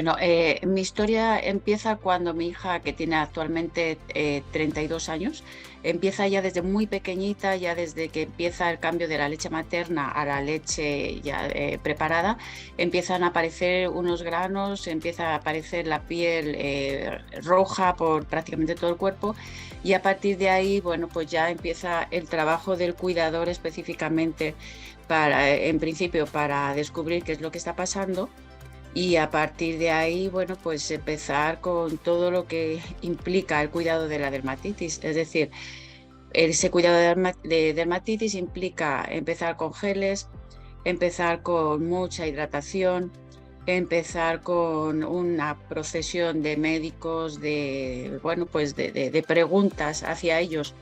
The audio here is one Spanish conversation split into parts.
Bueno, mi historia empieza cuando mi hija, que tiene actualmente 32 años, empieza ya desde muy pequeñita, ya desde que empieza el cambio de la leche materna a la leche ya preparada, empiezan a aparecer unos granos, empieza a aparecer la piel roja por prácticamente todo el cuerpo y a partir de ahí, bueno, pues ya empieza el trabajo del cuidador específicamente para, en principio, para descubrir qué es lo que está pasando. Y a partir de ahí, bueno, pues empezar con todo lo que implica el cuidado de la dermatitis. Es decir, ese cuidado de dermatitis implica empezar con geles, empezar con mucha hidratación, empezar con una procesión de médicos, de, bueno, pues de preguntas hacia ellos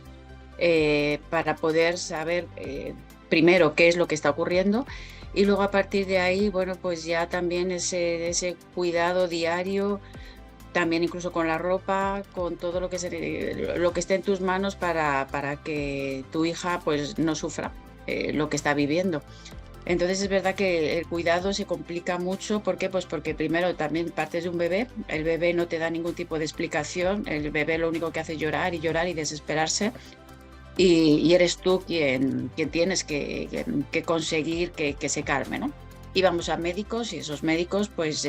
para poder saber primero qué es lo que está ocurriendo y luego a partir de ahí, bueno, pues ya también ese cuidado diario, también incluso con la ropa, con todo lo que esté en tus manos para que tu hija pues no sufra lo que está viviendo. Entonces es verdad que el cuidado se complica mucho. ¿Por qué? Pues porque primero también partes de un bebé, el bebé no te da ningún tipo de explicación, el bebé lo único que hace es llorar y desesperarse. Y eres tú quien tienes que conseguir que se calme, ¿no? Y vamos a médicos y esos médicos, pues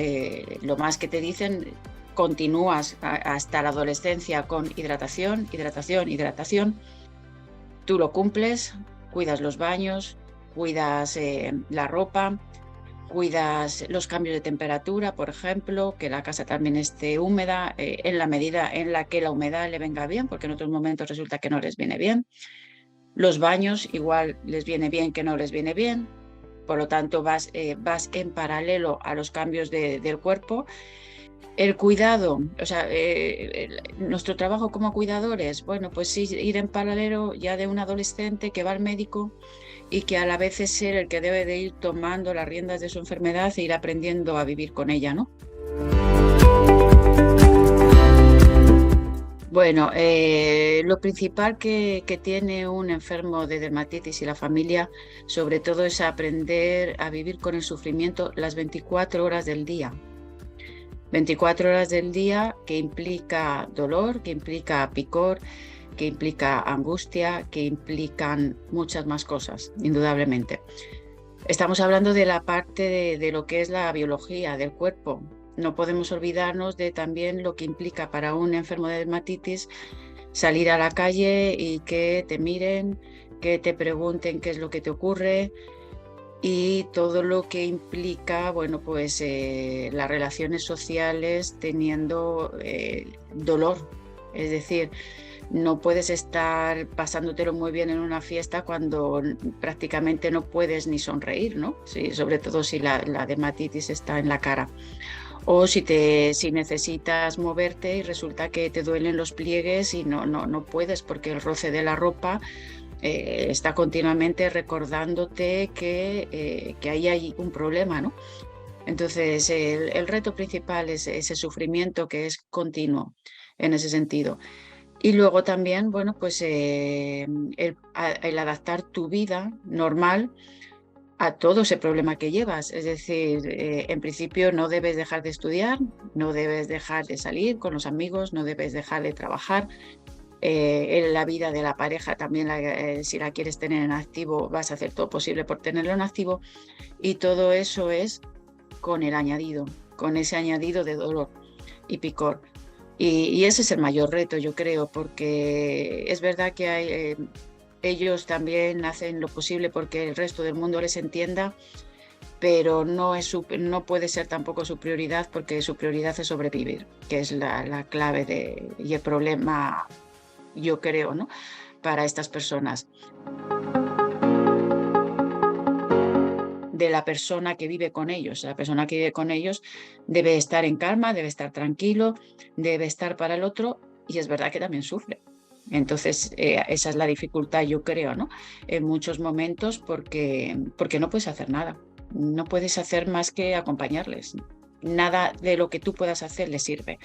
lo más que te dicen, continúas hasta la adolescencia con hidratación, hidratación, hidratación. Tú lo cumples, cuidas los baños, cuidas la ropa, cuidas los cambios de temperatura, por ejemplo, que la casa también esté húmeda, en la medida en la que la humedad le venga bien, porque en otros momentos resulta que no les viene bien. Los baños igual les viene bien que no les viene bien, por lo tanto vas en paralelo a los cambios del cuerpo. El cuidado, o sea, nuestro trabajo como cuidadores, bueno, pues sí, ir en paralelo ya de un adolescente que va al médico y que a la vez es ser el que debe de ir tomando las riendas de su enfermedad e ir aprendiendo a vivir con ella, ¿no? Bueno, lo principal que tiene un enfermo de dermatitis y la familia, sobre todo, es aprender a vivir con el sufrimiento las 24 horas del día. 24 horas del día que implica dolor, que implica picor, que implica angustia, que implican muchas más cosas, indudablemente. Estamos hablando de la parte de lo que es la biología del cuerpo. No podemos olvidarnos de también lo que implica para un enfermo de dermatitis salir a la calle y que te miren, que te pregunten qué es lo que te ocurre y todo lo que implica, bueno, pues las relaciones sociales teniendo dolor. Es decir, no puedes estar pasándotelo muy bien en una fiesta cuando prácticamente no puedes ni sonreír, ¿no? Sí, sobre todo si la dermatitis está en la cara. O si necesitas moverte y resulta que te duelen los pliegues y no puedes porque el roce de la ropa está continuamente recordándote que ahí hay un problema, ¿no? Entonces, el reto principal es ese sufrimiento que es continuo en ese sentido. Y luego también, bueno, pues el adaptar tu vida normal a todo ese problema que llevas. Es decir, en principio no debes dejar de estudiar, no debes dejar de salir con los amigos, no debes dejar de trabajar. En la vida de la pareja también, si la quieres tener en activo, vas a hacer todo posible por tenerlo en activo. Y todo eso es con el añadido, con ese añadido de dolor y picor. Y ese es el mayor reto, yo creo, porque es verdad que ellos también hacen lo posible porque el resto del mundo les entienda, pero no puede ser tampoco su prioridad porque su prioridad es sobrevivir, que es la clave y el problema, yo creo, ¿no? Para estas personas. De la persona que vive con ellos. La persona que vive con ellos debe estar en calma, debe estar tranquilo, debe estar para el otro y es verdad que también sufre. Entonces, esa es la dificultad, yo creo, ¿no? En muchos momentos porque no puedes hacer nada. No puedes hacer más que acompañarles. Nada de lo que tú puedas hacer les sirve.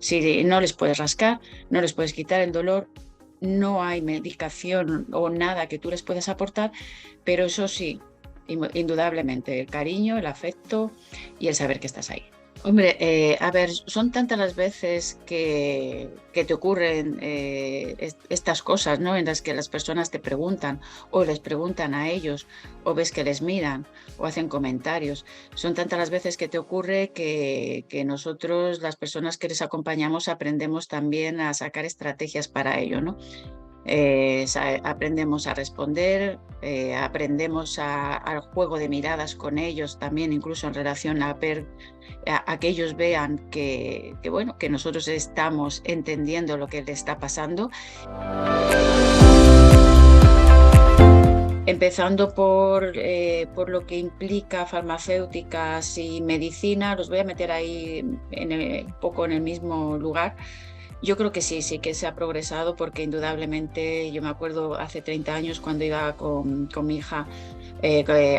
Si no les puedes rascar, no les puedes quitar el dolor, no hay medicación o nada que tú les puedas aportar, pero eso sí, indudablemente, el cariño, el afecto y el saber que estás ahí. Hombre, a ver, son tantas las veces que te ocurren estas cosas, ¿no? En las que las personas te preguntan o les preguntan a ellos o ves que les miran o hacen comentarios. Son tantas las veces que te ocurre que nosotros, las personas que les acompañamos, aprendemos también a sacar estrategias para ello, ¿no? Aprendemos a responder, aprendemos al juego de miradas con ellos también, incluso en relación a ver a que ellos vean bueno, que nosotros estamos entendiendo lo que le está pasando. Empezando por lo que implica farmacéuticas y medicina, los voy a meter ahí un poco en el mismo lugar. Yo creo que sí que se ha progresado porque indudablemente yo me acuerdo hace 30 años cuando iba con mi hija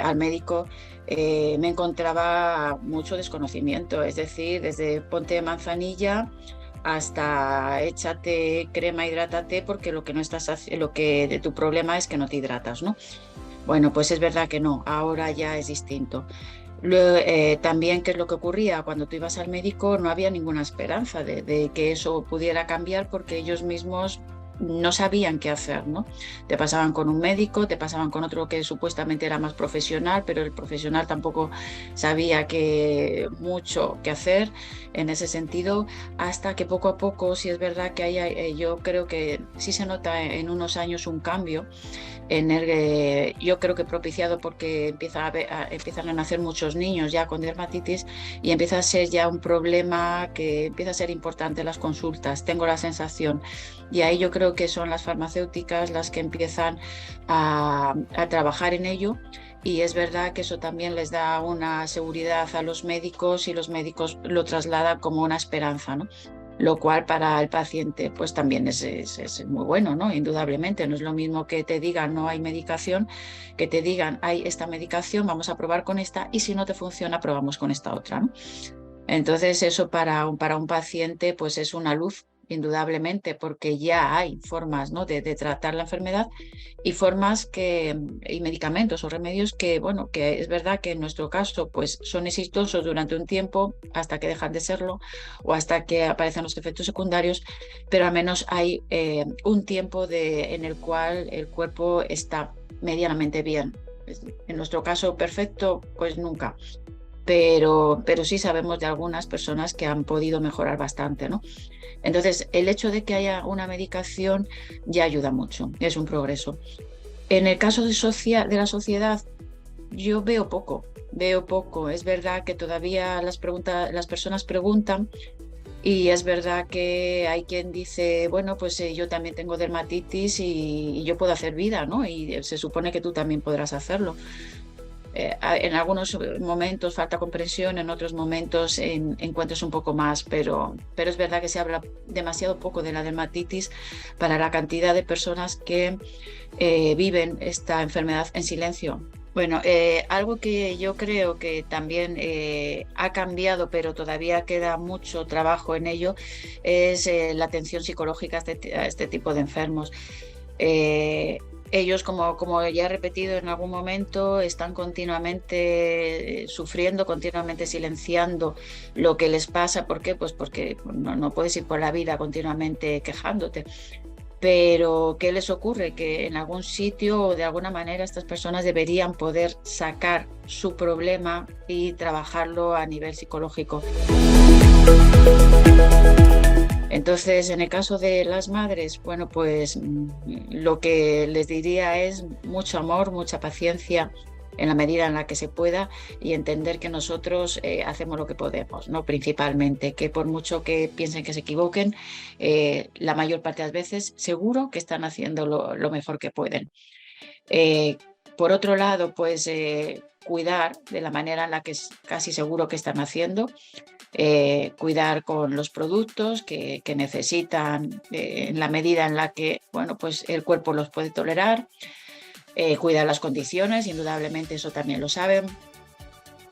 al médico, me encontraba mucho desconocimiento, es decir, desde ponte manzanilla hasta échate crema, hidrátate, porque lo que no estás lo que de tu problema es que no te hidratas, ¿no? Bueno, pues es verdad que no, ahora ya es distinto. También, ¿qué es lo que ocurría? Cuando tú ibas al médico no había ninguna esperanza de que eso pudiera cambiar porque ellos mismos no sabían qué hacer, ¿no? Te pasaban con un médico, te pasaban con otro que supuestamente era más profesional, pero el profesional tampoco sabía mucho qué hacer en ese sentido, hasta que poco a poco, sí es verdad que yo creo que sí se nota en unos años un cambio yo creo que propiciado porque empiezan a nacer muchos niños ya con dermatitis y empieza a ser ya un problema que empieza a ser importante las consultas, tengo la sensación. Y ahí yo creo que son las farmacéuticas las que empiezan a trabajar en ello. Y es verdad que eso también les da una seguridad a los médicos y los médicos lo trasladan como una esperanza, ¿no? Lo cual para el paciente pues también es muy bueno, ¿no? Indudablemente, no es lo mismo que te digan no hay medicación, que te digan hay esta medicación, vamos a probar con esta y si no te funciona, probamos con esta otra, ¿no? Entonces eso para un paciente pues es una luz, indudablemente, porque ya hay formas, ¿no? de tratar la enfermedad y y medicamentos o remedios que, bueno, que es verdad que en nuestro caso pues son exitosos durante un tiempo hasta que dejan de serlo o hasta que aparecen los efectos secundarios, pero al menos hay un tiempo en el cual el cuerpo está medianamente bien. En nuestro caso perfecto, pues nunca. Pero sí sabemos de algunas personas que han podido mejorar bastante, ¿no? Entonces, el hecho de que haya una medicación ya ayuda mucho, es un progreso. En el caso de la sociedad, yo veo poco. Es verdad que todavía las personas preguntan y es verdad que hay quien dice, bueno, pues yo también tengo dermatitis y yo puedo hacer vida, ¿no? Y se supone que tú también podrás hacerlo. En algunos momentos falta comprensión, en otros momentos encuentras un poco más, pero es verdad que se habla demasiado poco de la dermatitis para la cantidad de personas que viven esta enfermedad en silencio. Bueno, algo que yo creo que también ha cambiado, pero todavía queda mucho trabajo en ello, es la atención psicológica a este tipo de enfermos. Ellos, como ya he repetido en algún momento, están continuamente sufriendo, continuamente silenciando lo que les pasa. ¿Por qué? Pues porque no puedes ir por la vida continuamente quejándote. Pero, ¿qué les ocurre? Que en algún sitio o de alguna manera estas personas deberían poder sacar su problema y trabajarlo a nivel psicológico. Entonces, en el caso de las madres, bueno, pues lo que les diría es mucho amor, mucha paciencia en la medida en la que se pueda y entender que nosotros hacemos lo que podemos, ¿no? Principalmente, que por mucho que piensen que se equivoquen, la mayor parte de las veces seguro que están haciendo lo mejor que pueden. Por otro lado, pues cuidar de la manera en la que es casi seguro que están haciendo, cuidar con los productos que necesitan en la medida en la que, bueno, pues el cuerpo los puede tolerar, cuidar las condiciones, indudablemente eso también lo saben.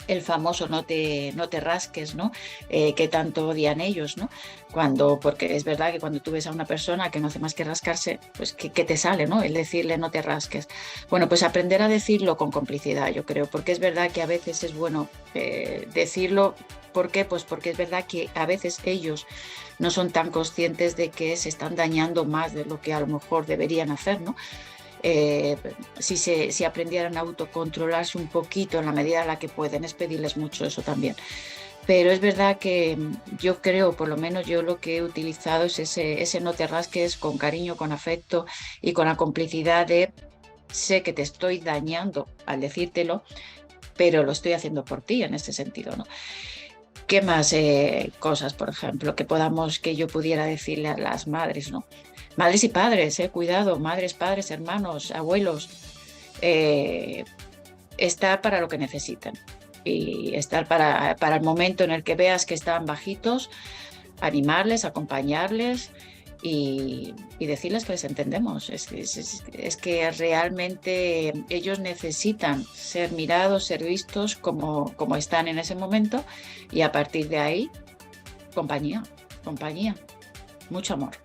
el famoso no te rasques, ¿no? Que tanto odian ellos, ¿no? Porque es verdad que cuando tú ves a una persona que no hace más que rascarse, pues ¿qué te sale, ¿no? El decirle no te rasques. Bueno, pues aprender a decirlo con complicidad, yo creo, porque es verdad que a veces es bueno decirlo. ¿Por qué? Pues porque es verdad que a veces ellos no son tan conscientes de que se están dañando más de lo que a lo mejor deberían hacer, ¿no? eh, si aprendieran a autocontrolarse un poquito en la medida en la que pueden, es pedirles mucho eso también. Pero es verdad que yo creo, por lo menos yo lo que he utilizado es ese no te rasques con cariño, con afecto y con la complicidad de sé que te estoy dañando al decírtelo, pero lo estoy haciendo por ti en ese sentido, ¿no? ¿Qué más cosas, por ejemplo, que yo pudiera decirle a las madres, ¿no? Madres y padres, cuidado, madres, padres, hermanos, abuelos, eh, estar para lo que necesitan y estar para el momento en el que veas que están bajitos, animarles, acompañarles y decirles que les entendemos. Es que realmente ellos necesitan ser mirados, ser vistos como están en ese momento y a partir de ahí, compañía, compañía, mucho amor.